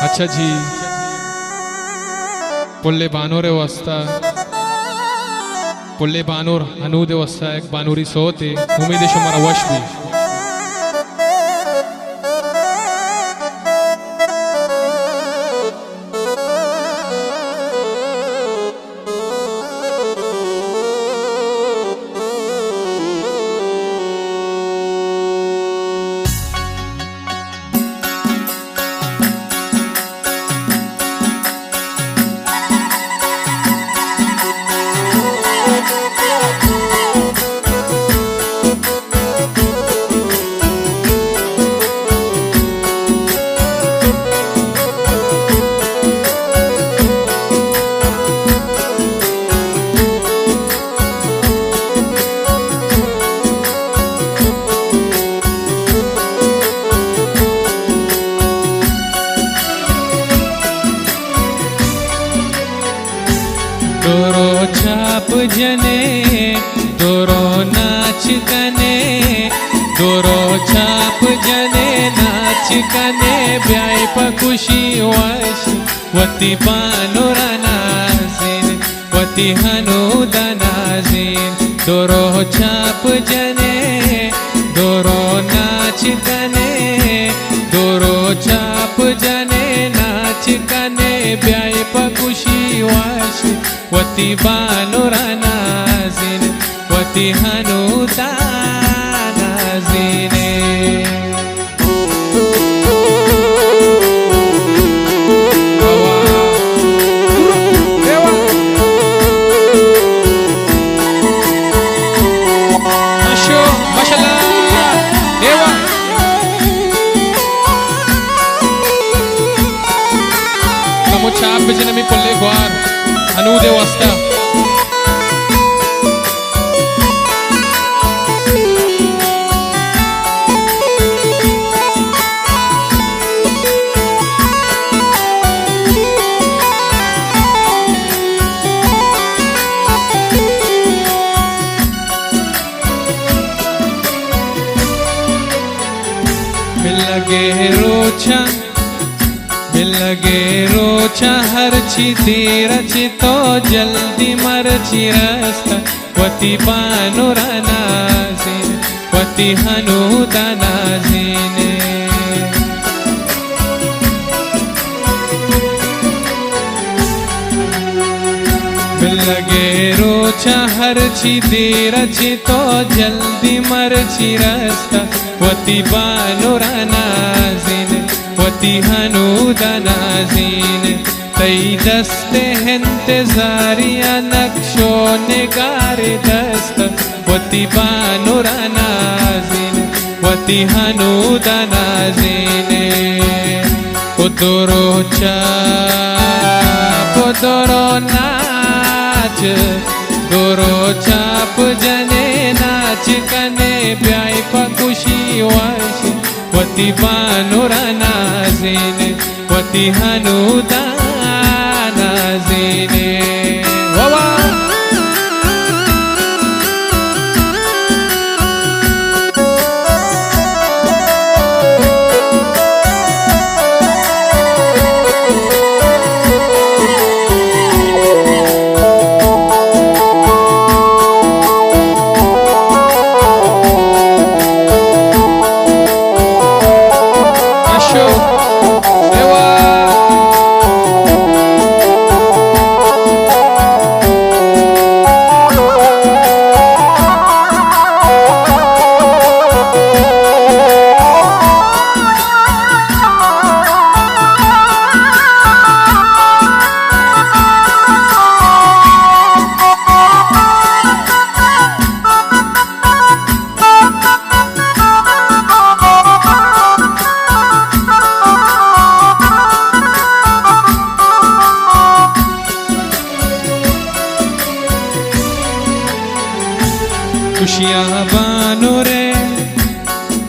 अच्छा जी पुल्ले बानोरे वस्ता पुल्ले बानोर हनूदे वस्ता एक बानोरी सोते उम्मीद शुमारा वश भी दोरो छाप जने दोरो नाच कने दोरो छाप जने नाच कने ब्याय पकुशी वश वती पानोरा नाजिन वती हनुदा नाजिन दोरो छाप जने दोरो नाच कने दोरो छाप जने नाच कने ब्याय पकुशी वश वती बानुरा नाजिन वती हनुदा नाजिने छाप बिजने में पुल्ले ग्वार हनूदे वस्ता लगे रोचा लगे रोचा हरची तीरची तो जल्दी मरची रस्ता वती बानुरा नाजिन वती हनुदा नाजिने लगे रोचा हरची तीरची तो जल्दी मरची रस्ता वती बानुरा नाजिन वती हनुदा नाजिन तई दस्ते हंते जारिया नक्शो निगारे दस्त वती बानुरा नाजिन वती हनुदा नाजिने उदरो चाप उदरो नाच दोरो चाप जने नाच कने ब्याय पकुशी वश वती बानुरा नाजिन वती हनुदा नाजिने वावा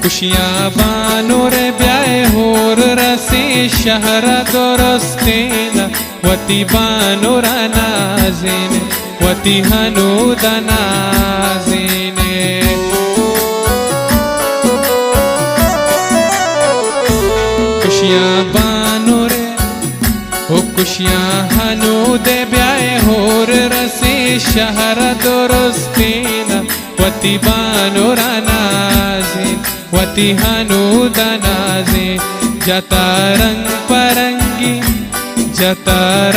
खुशियाँ बानोरे ब्याह होर रसी शहर दोरस्तेना वती बानोरा नाजिन वती हनुदा नाजिने खुशियाँ बानोरे खुशियाँ हनूदे ब्याए होर रसे शहर दुरुस्तीना वती बानुरा नाज़िन वती हनूदा नाज़िन जता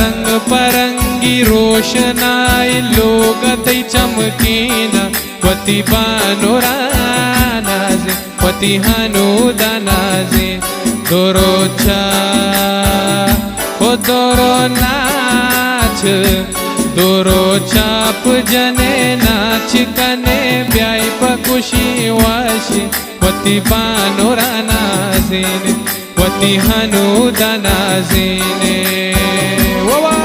रंग परंगी रोशनाई लोगत चमकीना वती बानुरा नाज़िन वती हनूदा नाज़िन दोरोचा ओ दोरो नाच दोरो चाप जने नाच कने ब्याई पकुशी वाशी वती बानुरा नाज़िन वती हनूदा नाज़िन वावा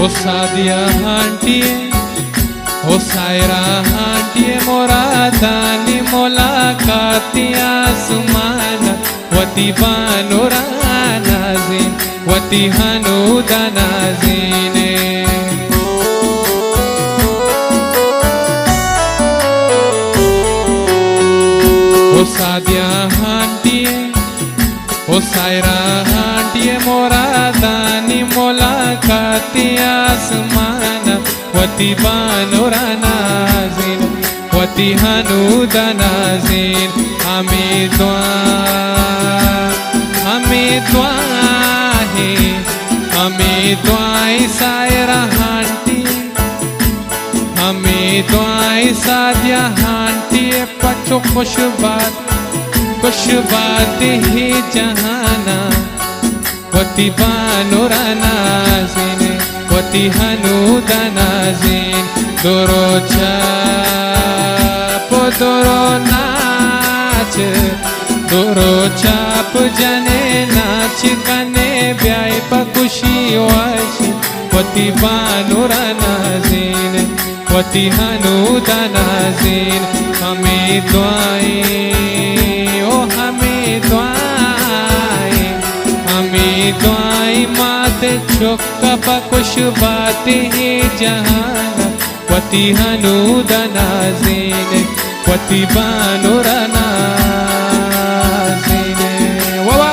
ओ सादिया हांटिए ओ सायरा हांटिए मोरा दानी मुलाकाती आसमान वती बानुरा नाज़िन वती हनूदा नाज़िन ओ सादिया हांटिए ओ सायरा हांटिए मोरा दानी मुलाकाती आसमान वती बानुरा नाज़िन वती हनूदा नाज़िन हमें दुआएं सायरा हांटी हमें दुआएं सादिया हांटी पचो खुश बात ही जहाना वती बानुरा नाज़िन वती हनूदा नाज़िन दोरो चाप दोरो नाच दोरो चाप जने नाच कने ब्याई पकुशी वाशी वती बानुरा नाज़िन वती हनूदा नाज़िन हमें दुआएं माते चोक्का पकुश बातें ही जहाना वती हनूदा नाज़िन वती बानुरा नाज़िन वावा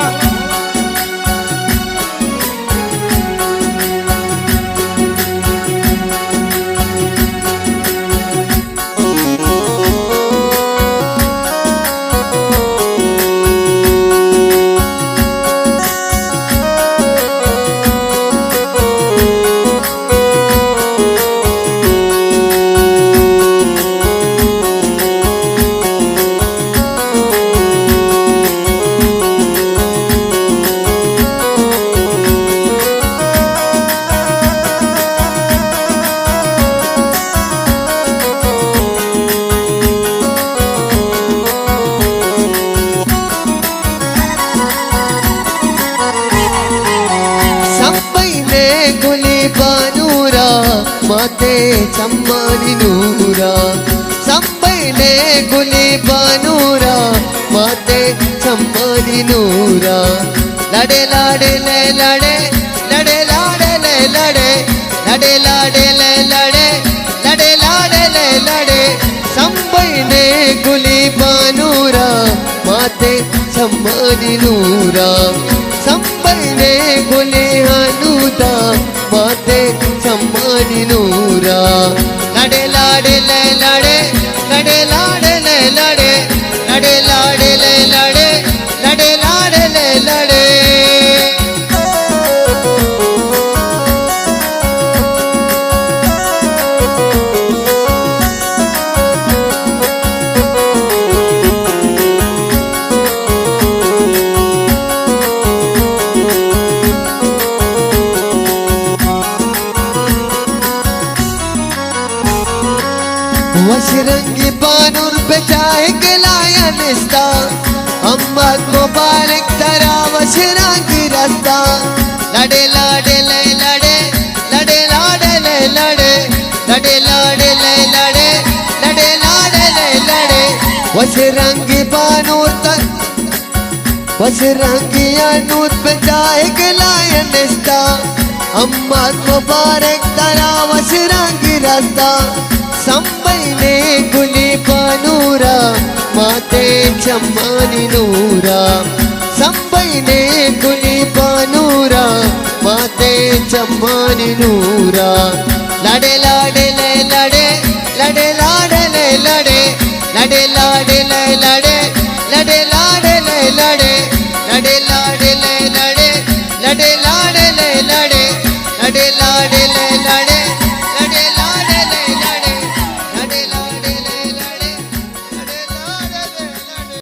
बानुरा माते चम्मनी नूरा संबैने गुली बानुरा माते चम्मनी नूरा लड़े लाड़े ले लड़े लड़े लाड़े ले लड़े लड़े लाड़े ले लड़े लड़े लाड़े ले लड़े संबैने गुली बानुरा माते चम्मनी नूरा संबैने गुली हनूदा माते चम्मनी नूरा लड़े लाड़े ले लड़े लड़े लाड़े ले लड़े लड़े लाड़े ले लड़े लड़े लाड़े ले लड़े वशरंगी बानूर पे जाएंगे लाया निस्ता अम्मा मुबारक तरा वशरंगी रास्ता लड़े लाडे लय लड़े लड़े लाडे लय लड़े लड़े लाडे लय लड़े लड़े लाडे लय लड़े वसरंगी बानूत वसरंगी अनूत बचाए गलायन इस्ता अम्मा मुबारक तरा वसरंगी रास्ता संबईने गुली बानूरा माते चम्मानी नूरा संबईने गुली बानूरा माते चम्मानी नूरा लड़े लाडे लय लड़े लड़े लाडे लय लड़े लड़े लाडे लय लड़े लड़े